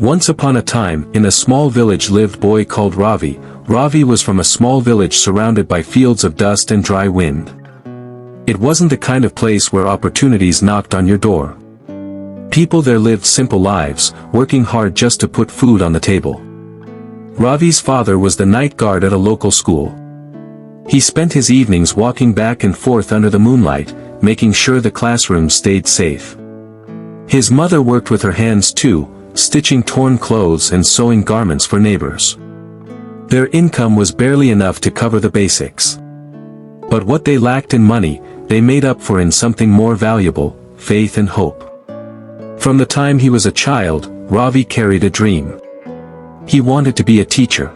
Once upon a time, in a small village lived a boy called Ravi. Ravi was from a small village surrounded by fields of dust and dry wind. It wasn't the kind of place where opportunities knocked on your door. People there lived simple lives, working hard just to put food on the table. Ravi's father was the night guard at a local school. He spent his evenings walking back and forth under the moonlight, making sure the classroom stayed safe. His mother worked with her hands too, stitching torn clothes and sewing garments for neighbors. Their income was barely enough to cover the basics. But what they lacked in money, they made up for in something more valuable: faith and hope. From the time he was a child, Ravi carried a dream. He wanted to be a teacher.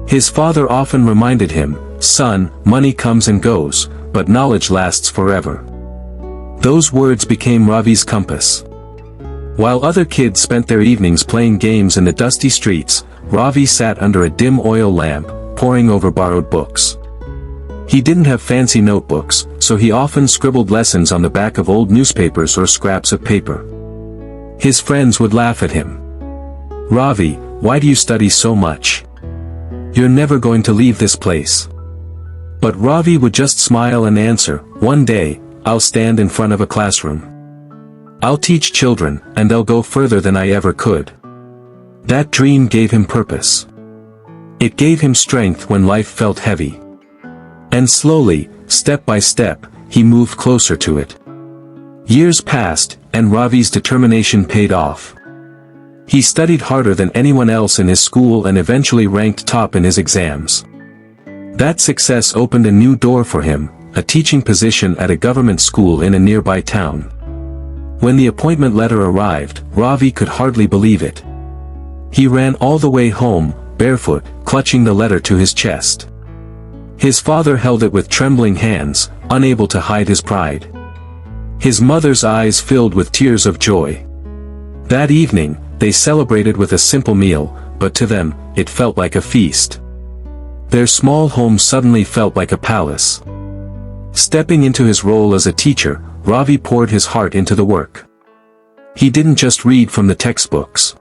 His father often reminded him, "Son, money comes and goes, but knowledge lasts forever." Those words became Ravi's compass. While other kids spent their evenings playing games in the dusty streets, Ravi sat under a dim oil lamp, poring over borrowed books. He didn't have fancy notebooks, so he often scribbled lessons on the back of old newspapers or scraps of paper. His friends would laugh at him. "Ravi, why do you study so much? You're never going to leave this place." But Ravi would just smile and answer, "One day, I'll stand in front of a classroom. I'll teach children, and they'll go further than I ever could." That dream gave him purpose. It gave him strength when life felt heavy. And slowly, step by step, he moved closer to it. Years passed, and Ravi's determination paid off. He studied harder than anyone else in his school and eventually ranked top in his exams. That success opened a new door for him, a teaching position at a government school in a nearby town. When the appointment letter arrived, Ravi could hardly believe it. He ran all the way home, barefoot, clutching the letter to his chest. His father held it with trembling hands, unable to hide his pride. His mother's eyes filled with tears of joy. That evening, they celebrated with a simple meal, but to them, it felt like a feast. Their small home suddenly felt like a palace. Stepping into his role as a teacher, Ravi poured his heart into the work. He didn't just read from the textbooks.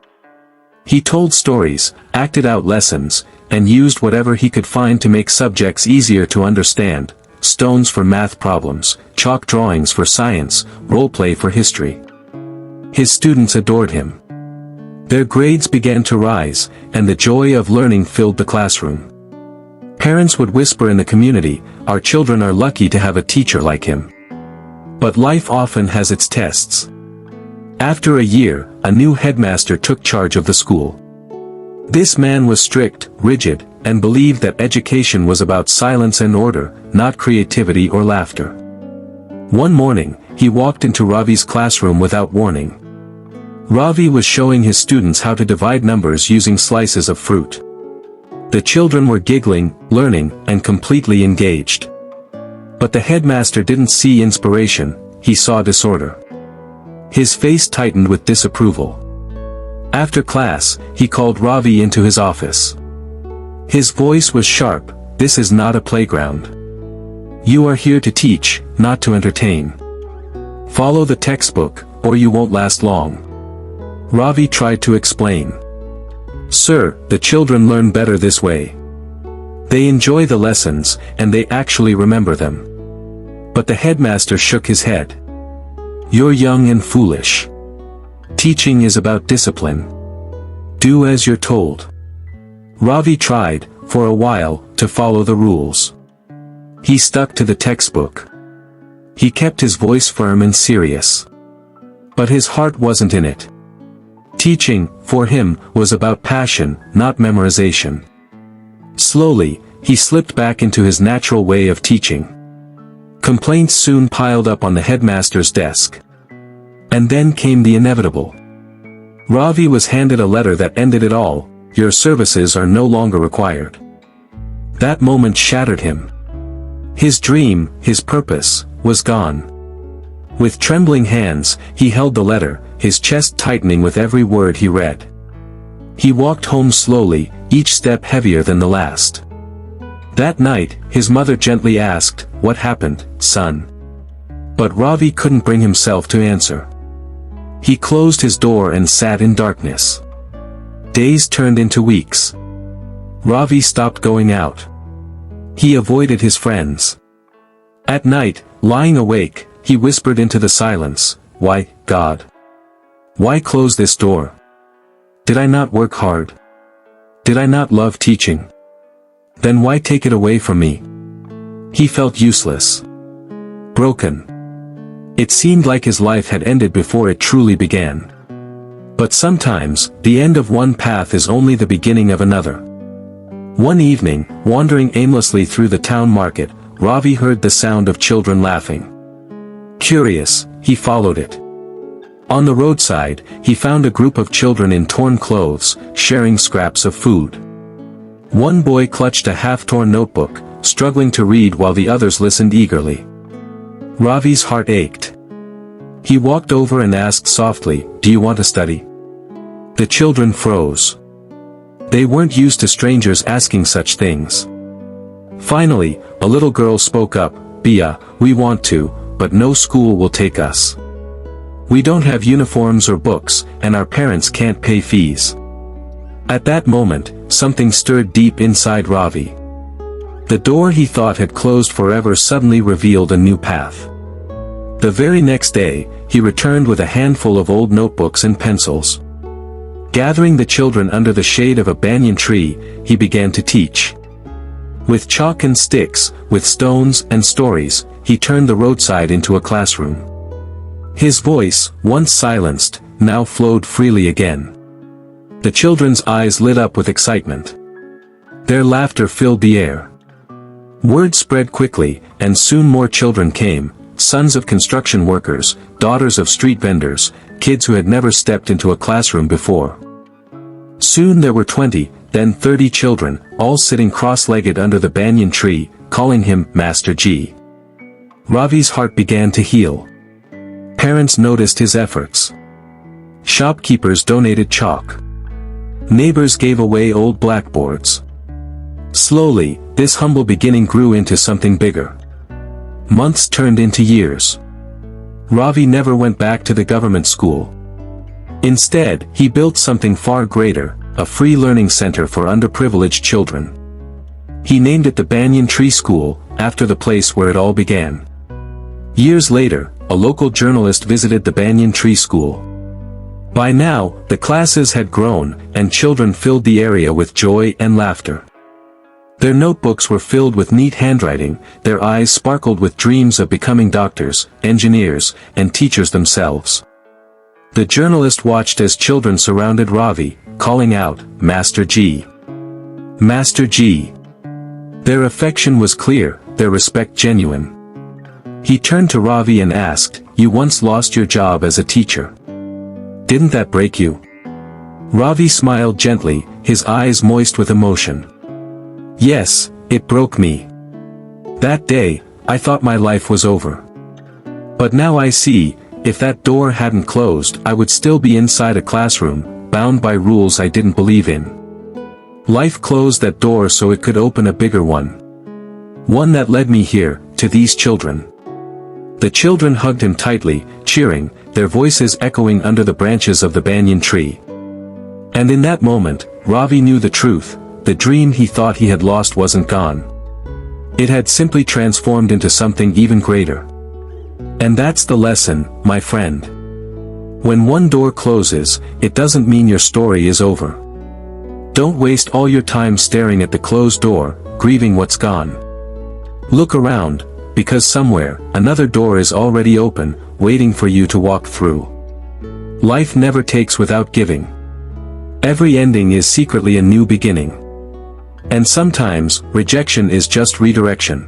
He told stories, acted out lessons, and used whatever he could find to make subjects easier to understand: stones for math problems, chalk drawings for science, role-play for history. His students adored him. Their grades began to rise, and the joy of learning filled the classroom. Parents would whisper in the community, "Our children are lucky to have a teacher like him." But life often has its tests. After a year, a new headmaster took charge of the school. This man was strict, rigid, and believed that education was about silence and order, not creativity or laughter. One morning, he walked into Ravi's classroom without warning. Ravi was showing his students how to divide numbers using slices of fruit. The children were giggling, learning, and completely engaged. But the headmaster didn't see inspiration, he saw disorder. His face tightened with disapproval. After class, he called Ravi into his office. His voice was sharp, "This is not a playground. You are here to teach, not to entertain. Follow the textbook, or you won't last long." Ravi tried to explain. "Sir, the children learn better this way. They enjoy the lessons, and they actually remember them." But the headmaster shook his head. "You're young and foolish. Teaching is about discipline. Do as you're told." Ravi tried, for a while, to follow the rules. He stuck to the textbook. He kept his voice firm and serious. But his heart wasn't in it. Teaching, for him, was about passion, not memorization. Slowly, he slipped back into his natural way of teaching. Complaints soon piled up on the headmaster's desk. And then came the inevitable. Ravi was handed a letter that ended it all: "Your services are no longer required." That moment shattered him. His dream, his purpose, was gone. With trembling hands, he held the letter, his chest tightening with every word he read. He walked home slowly, each step heavier than the last. That night, his mother gently asked, "What happened, son?" But Ravi couldn't bring himself to answer. He closed his door and sat in darkness. Days turned into weeks. Ravi stopped going out. He avoided his friends. At night, lying awake, he whispered into the silence, "Why, God? Why close this door? Did I not work hard? Did I not love teaching? Then why take it away from me?" He felt useless. Broken. It seemed like his life had ended before it truly began. But sometimes, the end of one path is only the beginning of another. One evening, wandering aimlessly through the town market, Ravi heard the sound of children laughing. Curious, he followed it. On the roadside, he found a group of children in torn clothes, sharing scraps of food. One boy clutched a half-torn notebook, struggling to read while the others listened eagerly. Ravi's heart ached. He walked over and asked softly, "Do you want to study?" The children froze. They weren't used to strangers asking such things. Finally, a little girl spoke up, "Bia, we want to, but no school will take us. We don't have uniforms or books, and our parents can't pay fees." At that moment, something stirred deep inside Ravi. The door he thought had closed forever suddenly revealed a new path. The very next day, he returned with a handful of old notebooks and pencils. Gathering the children under the shade of a banyan tree, he began to teach. With chalk and sticks, with stones and stories, he turned the roadside into a classroom. His voice, once silenced, now flowed freely again. The children's eyes lit up with excitement. Their laughter filled the air. Word spread quickly, and soon more children came, sons of construction workers, daughters of street vendors, kids who had never stepped into a classroom before. Soon there were 20, then 30 children, all sitting cross-legged under the banyan tree, calling him Master G. Ravi's heart began to heal. Parents noticed his efforts. Shopkeepers donated chalk. Neighbors gave away old blackboards. Slowly, this humble beginning grew into something bigger. Months turned into years. Ravi never went back to the government school. Instead, he built something far greater, a free learning center for underprivileged children. He named it the Banyan Tree School, after the place where it all began. Years later, a local journalist visited the Banyan Tree School. By now, the classes had grown, and children filled the area with joy and laughter. Their notebooks were filled with neat handwriting, their eyes sparkled with dreams of becoming doctors, engineers, and teachers themselves. The journalist watched as children surrounded Ravi, calling out, "Master G! Master G!" Their affection was clear, their respect genuine. He turned to Ravi and asked, "You once lost your job as a teacher. Didn't that break you?" Ravi smiled gently, his eyes moist with emotion. "Yes, it broke me. That day, I thought my life was over. But now I see, if that door hadn't closed, I would still be inside a classroom, bound by rules I didn't believe in. Life closed that door so it could open a bigger one. One that led me here, to these children." The children hugged him tightly, cheering, their voices echoing under the branches of the banyan tree. And in that moment, Ravi knew the truth. The dream he thought he had lost wasn't gone. It had simply transformed into something even greater. And that's the lesson, my friend. When one door closes, it doesn't mean your story is over. Don't waste all your time staring at the closed door, grieving what's gone. Look around, because somewhere, another door is already open, waiting for you to walk through. Life never takes without giving. Every ending is secretly a new beginning. And sometimes, rejection is just redirection.